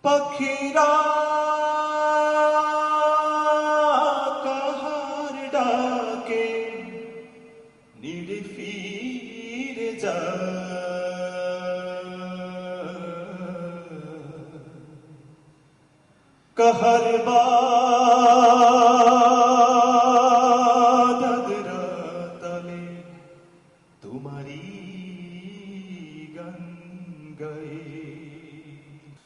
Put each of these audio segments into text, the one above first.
পাখিরা কাহার ডাকে নিড়ে ফিরে যায়, কাহার বাদরা তলে তোমারি গান গায়ে।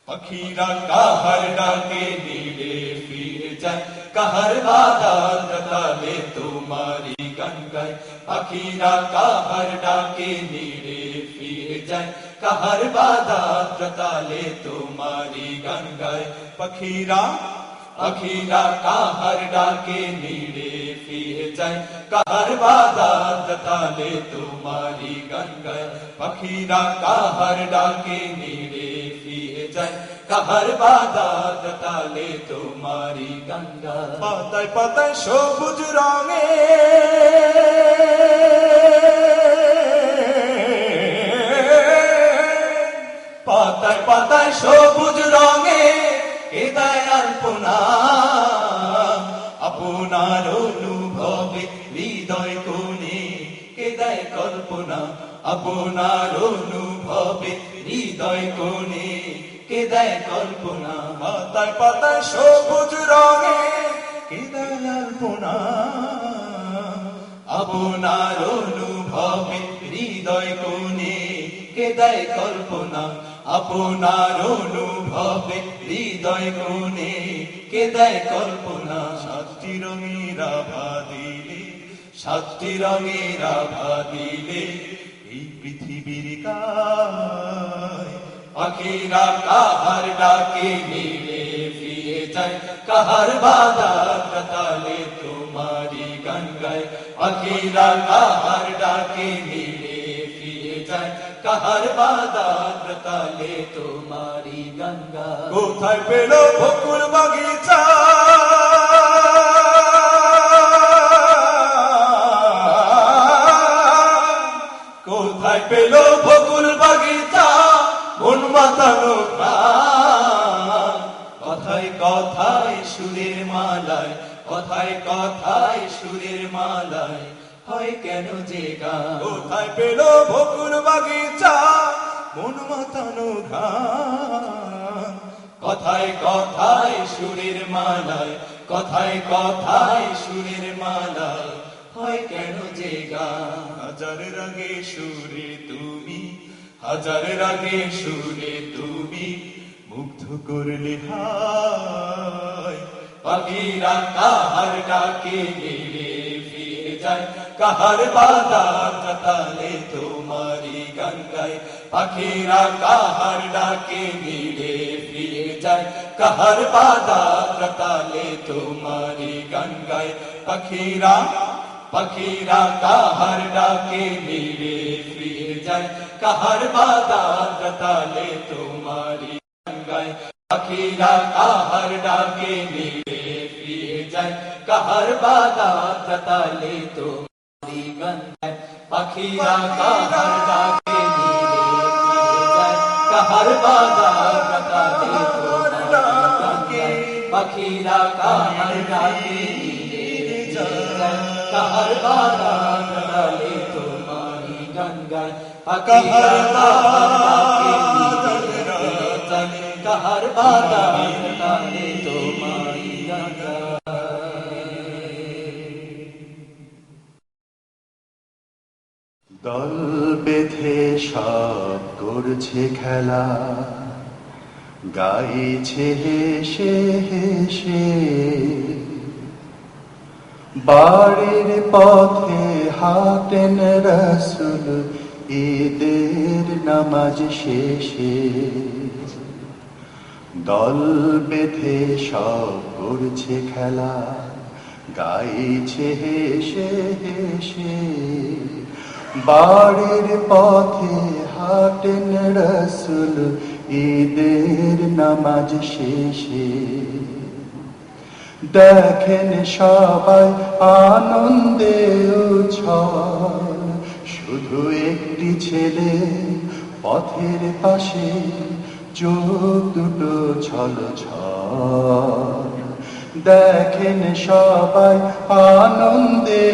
পাখিরা কাহার ডাকে নিড়ে ফিরে যায়, কাহার বাদাত তালে তোমারি গান গায়। পাখিরা কাহার ডাকে নিড়ে ফিরে যায়, কাহার বাদাত তালে তোমারি গান গায়। পাখিরা পাখিরা কাহার ডাকে নিড়ে ফিরে যায়, কাহার বাদাত তালে তোমারি গান গায়। পাখিরা কাহার ডাকে নিড়ে ফিরে যায়, কাহার বাদাত তালে তোমারি গান গায়। পাতায় পাতায় সবুজ রঙে পাতায় পাতায় সবুজ রঙে কেদায় আলপনা, আপনার অনুভবে হৃদয় কোণে কেদায় কল্পনা। আপনার অনুভবে হৃদয় কোণে কেদায় কল্পনা। পাতায় পাতায় সবুজ রঙে কেদায় আলপনা, আপনার অনুভবে হৃদয় কোণে কেদায় কল্পনা। আপনার অনুভবে হৃদয় কোণে কেদায় কল্পনা। সাতটি রঙের আভা দিলে, সাতটি রঙের আভা দিলে এই পৃথিবীর গায়। পাখিরা কাহার ডাকে নিড়ে ফিরে যায়, কাহার বাদাত তালে তোমারি গান গায়। পাখিরা কাহার ডাকে নিড়ে ফিরে যায়, কাহার বাদাত তালে তোমারি গান গায়। কোথায় পেল বকুল বাগিচা, কোথায় পেল বকুল বাগিচা মন মাতানো প্রাণ। কথায় কথায় সুরের মালায়, কথায় কথায় সুরের মালায় হয় কেন যে গান। কোথায় পেল বকুল বাগিচা মন মাতানো গান। কথায় কথায় সুরের মালায়, কথায় কথায় সুরের মালায় হয় কেন যে গান। হাজার রাগে সুরে তুমি, হাজার রাগে সুরে তুমি মুগ্ধ করলে হায়। পাখিরা কাহার ডাকে নিড়ে ফিরে যায়, কাহার বাদাত তালে তোমারি গান গায়। পাখিরা কাহার ডাকে নিড়ে ফিরে যায়, কাহার বাদাত তালে তোমারি গান গায়। পাখিরা পাখিরা কাহার ডাকে নিড়ে ফিরে যায়, কাহার বাদাত তালে তোমারি গান গায়। পাখিরা কাহার ডাকে নিড়ে ফিরে যায়, কাহার বাদাত তালে তোমারি গান গায়। পাখিরা কাহার ডাকে নিড়ে ফিরে যায়, কাহার বাদাত তালে তোমারি গান গায়। পাখিরা কাহার ডাকে নিড়ে যায়, কাহার বাদাত তালে তোমারি গান গায়। পাখিরা কাহার ডাকে নিড়ে যায়, কাহার বাদাত তালে তোমারি গান গায়। দল বেঁধে সব করছে খেলা, গাইছে হেসে হেসে। বাড়ির পথে হাঁটেন রাসূল ঈদের নামাজ শেষে। দল বেঁধে সব করছে খেলা, গাইছে হেসে হেসে। বাড়ির পথে হাঁটেন রাসূল ঈদের নামাজ শেষে। দেখেন সবাই আনন্দে উছল, শুধু একটি ছেলে পথের পাশে চোখ দুটো ছল ছল, দেখেন সবাই আনন্দে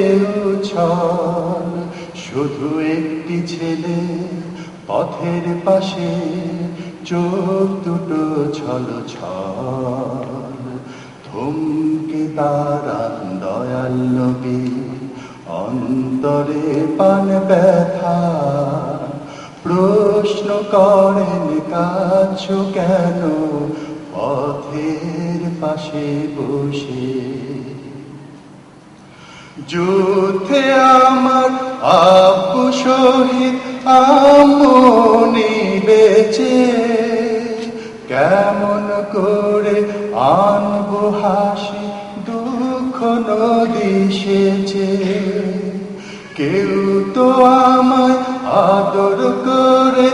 উছল। শুধু একটি ছেলে পথের পাশে, চোখ দুটো ছল ছল। থমকে দাঁড়ান দয়াল নবী, অন্তরে পান ব্যথা। প্রশ্ন করেন কাছো কেন পথের পাশে বসে। যুদ্ধে আমার আব্বু শহীদ, আম্মুনি বেঁচে, কেমন করে আনবো হাসি, দুঃখ নদী সেচে। কেউ তো আমায় আদর করে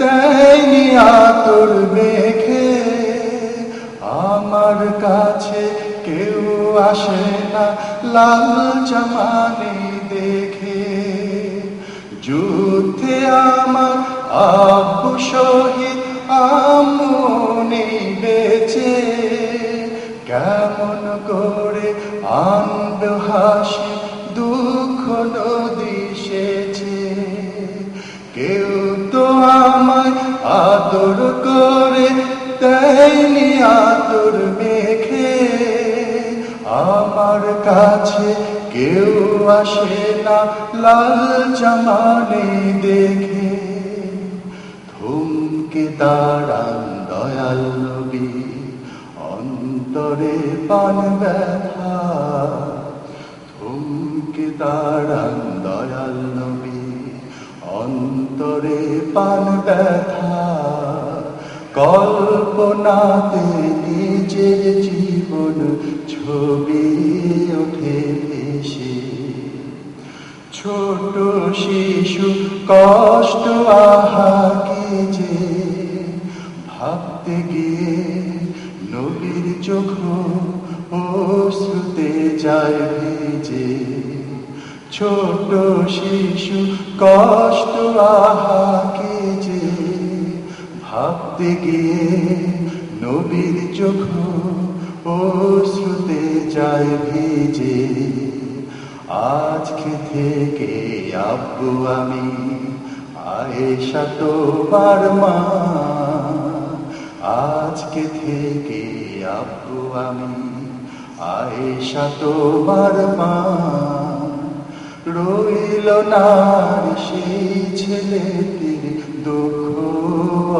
দেয়নি আতর মেখে, আমার কাছে কেউ আসে না লাল জামানি দেখে। যুদ্ধে আমার আব্বু শহীদ, আম্মুনি বেঁচে, কেমন করে আনবে হাসি, দুঃখ নদী সেচে। কেউ তো আমায় আদর করে দেয়নি আতর মেখে, আমার কাছে কেউ আসে না লাল জামানি দেখে। থমকে দাঁড়ান দয়াল নবী, অন্তরে পান ব্যথা। থমকে দাঁড়ান দয়াল নবী, অন্তরে পান ব্যথা। কল্পনাতে নিজের জীবন ছবি ওঠে ভেসে। ছোট শিশু কষ্ট আহা কি যে, ভাবতে গিয়ে নবীর চোখ অশ্রুতে যায় ভিজে। ছোট শিশু কষ্ট আহা কি যে, ভাবতে গিয়ে নবীর চোখ অশ্রুতে যায় ভিজে। আজকে থেকে আব্বু আমি আয়েশা তোমার মা, আজকে থেকে আব্বু আমি আয়েশা তোমার মা। রইল না সেই ছেলেটির দুঃখ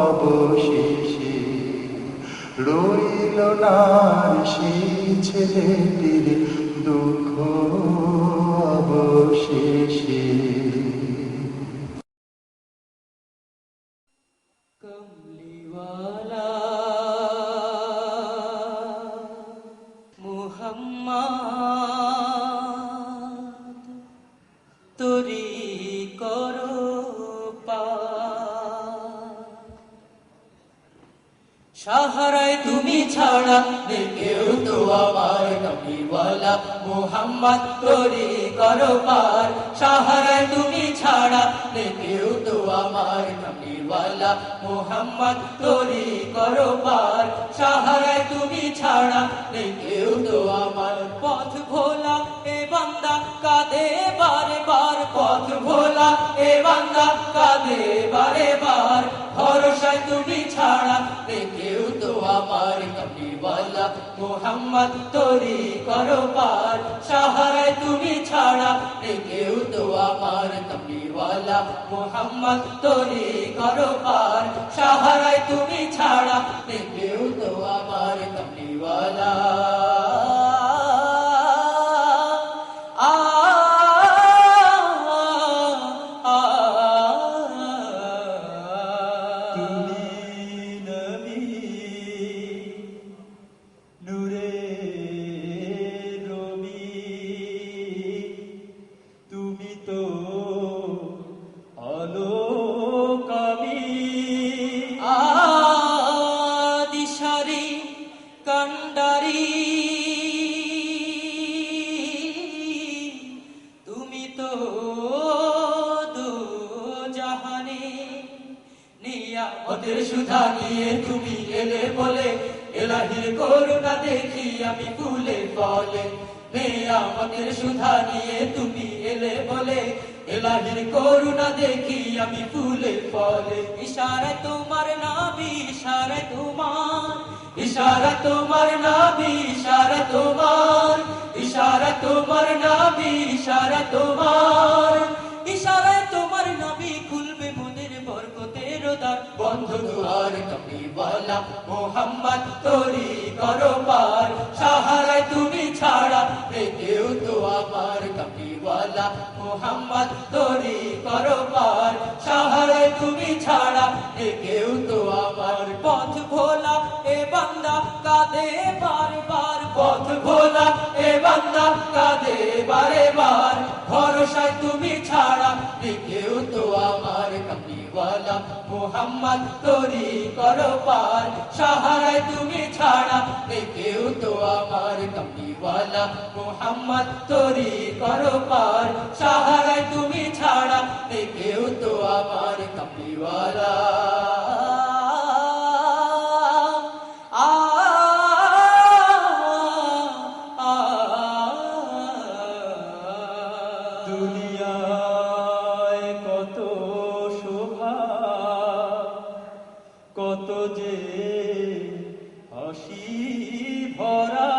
অবশেষে, রইল না সেই ছেলেটির দুঃখ অবশেষে। কমলিওয়ালা মুহাম্মদ, তোরি করো পার। সাহারায় তুমি ছাড়া কেউ তো আমার কমলিওয়ালা মুহাম্মদ, তোরি করো পার। সাহারায় তুমি ছাড়া কেউ তো আমার কমলিওয়ালা মুহাম্মদ, তোরি করো পার। সাহারায় তুমি ছাড়া কেউ তো আমার। পথ ভোলা এ বান্দা কাঁদে বারে বার, পথ ভোলা এ বান্দা কাঁদে বারে বার। ভরসায় তুমি ছাড়া কেউ তো আমার কমলিওয়ালা মুহাম্মদ, তোরি করো পার। সাহারায় তুমি ছাড়া কেউ তো আমার কমলিওয়ালা মুহাম্মদ, তোরি করো পার। সাহারায় তুমি ছাড়া কেউ তো আমার কমলিওয়ালা। বলে এলাহির করুণা দেখি আমি ফুলে ফলে নেয়ামতের সুধা নিয়ে তুমি এলে বলে এলাহির করুণা দেখি আমি ফুলে ফলে ইশারায় তোমার নাবি ইশারায় তোমার ইশারা তোমার নাবি ইশারা তোমার ইশারা তোমার নাবি ইশারা তোমার ইশারায় তোমার নবী খুলবে মনের বরকতের দ্বার বন্ধ দুয়ার কপিওয়ালা মোহাম্মদ তোরি করো পার সাহারায় তুমি ছাড়া কেউ তো আমার কপিওয়ালা মোহাম্মদ তোরি করো পার সাহারায় তুমি ছাড়া কেউ তো আমার পথ ভোলা এ বান্দা কাঁদে বারবার পথ ভোলা এ বান্দা কাঁদে বারে বার ভরসায় তুমি ছাড়া কেউ তো আমার কপিওয়ালা মোহাম্মদ তোরি করো পার সাহারায় তুমি ছাড়া কেউ তো আমার কপিওয়ালা মোহাম্মদ তোরি করো পার সাহারায় তুমি ছাড়া কেউ তো আমার কপিওয়ালা দুনিয়ায় কত শোভা কত যে হাসি ভরা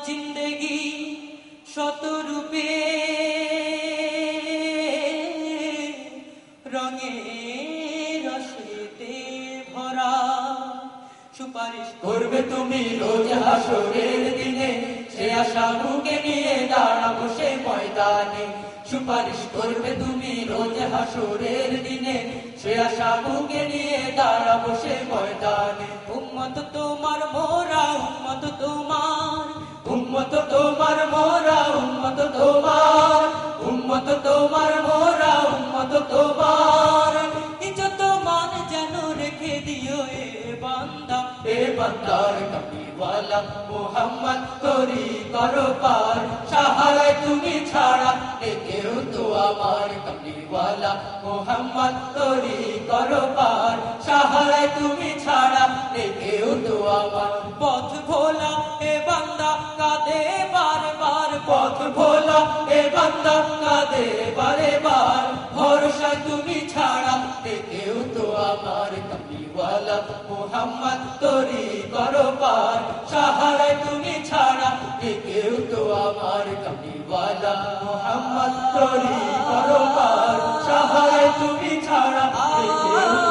জিন্দেগি শত রূপে রঙে রসেতে ভরা সুপারিশ করবে তুমি রোজ হাসরের দিনে সে আশা বুকে নিয়ে দাঁড়াবো সে ময়দানে সুপারিশ করবে তুমি রোজ হাসরের দিনে সে আশা বুকে নিয়ে দাঁড়াবো সে ময়দানে উম্মত তোমার মোরা উম্মত তোমার উম্মত তোমার মোরা উম্মত তোমার উম্মত তোমার মোরা উম্মত তোমার ইজ্জত মান যেন রেখে দিও এ বান্দার কপিওয়ালা মোহাম্মদ তোরি করো পার সাহারায় তুমি ছাড়া কেউ তো আমার কপিওয়ালা মোহাম্মদ তোরি করো পার সাহারায় তুমি ছাড়া কেউ তো আমার পথ ভোলা এ বান্দা কাঁদে বারবার পথ ভোলা এ বান্দা কাঁদে বারে বার ভরসা তুমি ছাড়া কেউ তো আমার কপিওয়ালা মোহাম্মদ তোরি করো পার সাহারায় তুমি ছাড়া কেউ তো আমার কপিওয়ালা মোহাম্মদ তোরি করো পার সাহারায় তুমি ছাড়া কেউ